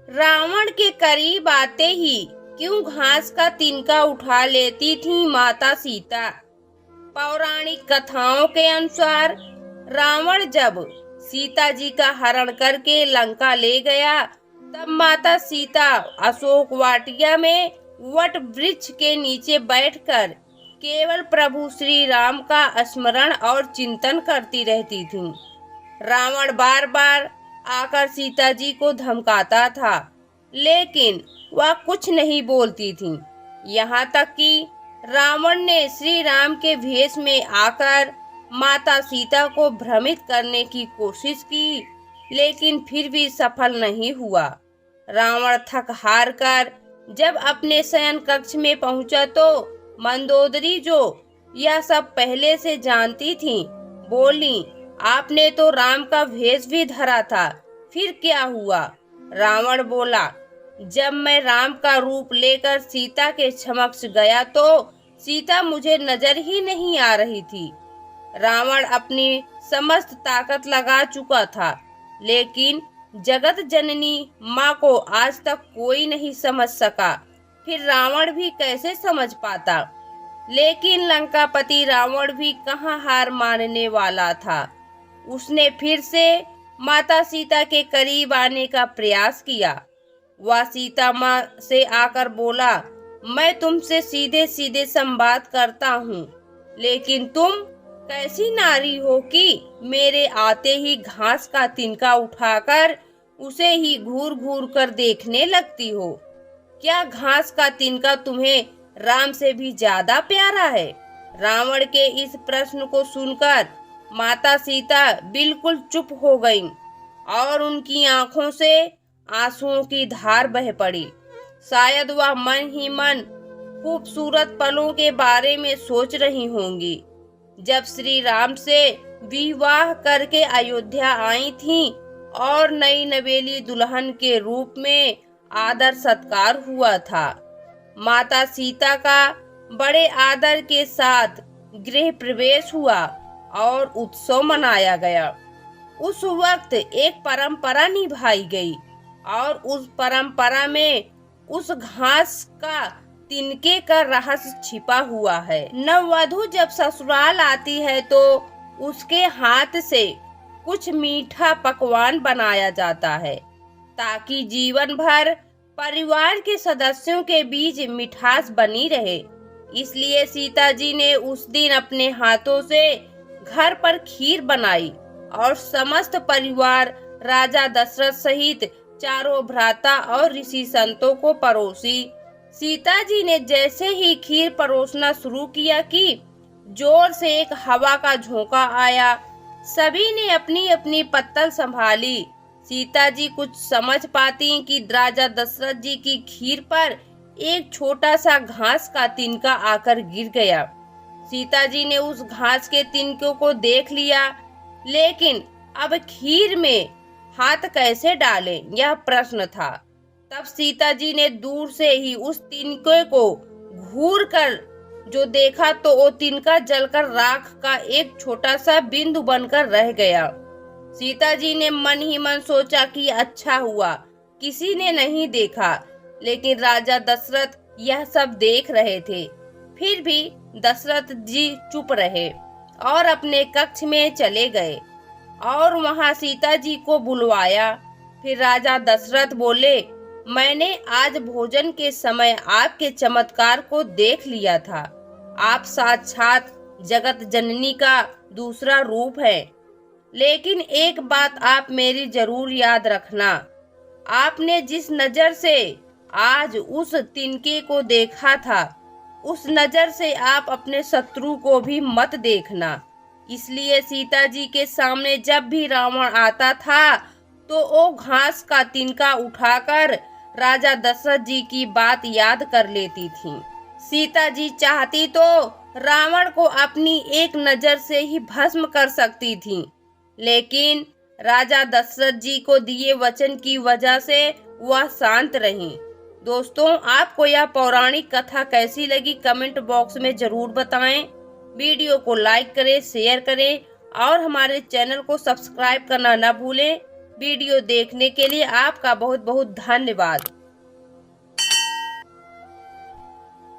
रावण के करीब आते ही क्यों घास का तिनका उठा लेती थी माता सीता। पौराणिक कथाओं के अनुसार रावण जब सीता जी का हरण करके लंका ले गया, तब माता सीता अशोक वाटिका में वट वृक्ष के नीचे बैठकर केवल प्रभु श्री राम का स्मरण और चिंतन करती रहती थीं। रावण बार बार आकर सीता जी को धमकाता था, लेकिन वह कुछ नहीं बोलती थीं। यहाँ तक कि रावण ने श्री राम के वेश में आकर माता सीता को भ्रमित करने की कोशिश की, लेकिन फिर भी सफल नहीं हुआ। रावण थक हार कर जब अपने शयन कक्ष में पहुंचा तो मंदोदरी, जो यह सब पहले से जानती थी, बोली, आपने तो राम का वेश भी धरा था, फिर क्या हुआ? रावण बोला, जब मैं राम का रूप लेकर सीता के समक्ष गया तो सीता मुझे नजर ही नहीं आ रही थी। रावण अपनी समस्त ताकत लगा चुका था, लेकिन जगत जननी माँ को आज तक कोई नहीं समझ सका, फिर रावण भी कैसे समझ पाता। लेकिन लंकापति रावण भी कहाँ हार मानने वाला था। उसने फिर से माता सीता के करीब आने का प्रयास किया। वह सीता माँ से आकर बोला, मैं तुमसे सीधे सीधे संवाद करता हूँ, लेकिन तुम कैसी नारी हो कि मेरे आते ही घास का तिनका उठाकर उसे ही घूर घूर कर देखने लगती हो। क्या घास का तिनका तुम्हें राम से भी ज्यादा प्यारा है? रावण के इस प्रश्न को सुनकर माता सीता बिल्कुल चुप हो गईं और उनकी आंखों से आंसुओं की धार बह पड़ी। शायद वह मन ही मन खूबसूरत पलों के बारे में सोच रही होंगी, जब श्री राम से विवाह करके अयोध्या आई थीं और नई नवेली दुल्हन के रूप में आदर सत्कार हुआ था। माता सीता का बड़े आदर के साथ गृह प्रवेश हुआ और उत्सव मनाया गया। उस वक्त एक परंपरा निभाई गई और उस परंपरा में उस घास का तिनके का रहस्य छिपा हुआ है। नववधु जब ससुराल आती है तो उसके हाथ से कुछ मीठा पकवान बनाया जाता है, ताकि जीवन भर परिवार के सदस्यों के बीच मिठास बनी रहे। इसलिए सीता जी ने उस दिन अपने हाथों से घर पर खीर बनाई और समस्त परिवार राजा दशरथ सहित चारों भ्राता और ऋषि संतों को परोसी। सीता जी ने जैसे ही खीर परोसना शुरू किया कि जोर से एक हवा का झोंका आया। सभी ने अपनी अपनी पत्तल संभाली। सीता जी कुछ समझ पाती कि राजा दशरथ जी की खीर पर एक छोटा सा घास का तिनका आकर गिर गया। सीता जी ने उस घास के तिनकों को देख लिया, लेकिन अब खीर में हाथ कैसे डालें, यह प्रश्न था। तब सीता जी ने दूर से ही उस तिनके को घूर कर जो देखा तो वो तिनका जलकर राख का एक छोटा सा बिंदु बनकर रह गया। सीता जी ने मन ही मन सोचा कि अच्छा हुआ किसी ने नहीं देखा, लेकिन राजा दशरथ यह सब देख रहे थे। फिर भी दशरथ जी चुप रहे और अपने कक्ष में चले गए और वहां सीता जी को बुलवाया। फिर राजा दशरथ बोले, मैंने आज भोजन के समय आपके चमत्कार को देख लिया था। आप साक्षात जगत जननी का दूसरा रूप है। लेकिन एक बात आप मेरी जरूर याद रखना, आपने जिस नजर से आज उस तिनके को देखा था, उस नजर से आप अपने शत्रु को भी मत देखना। इसलिए सीता जी के सामने जब भी रावण आता था तो वो घास का तिनका उठाकर राजा दशरथ जी की बात याद कर लेती थी। सीता जी चाहती तो रावण को अपनी एक नजर से ही भस्म कर सकती थी, लेकिन राजा दशरथ जी को दिए वचन की वजह से वह शांत रहीं। दोस्तों, आपको यह पौराणिक कथा कैसी लगी कमेंट बॉक्स में जरूर बताएं। वीडियो को लाइक करें, शेयर करें और हमारे चैनल को सब्सक्राइब करना न भूलें। वीडियो देखने के लिए आपका बहुत बहुत धन्यवाद।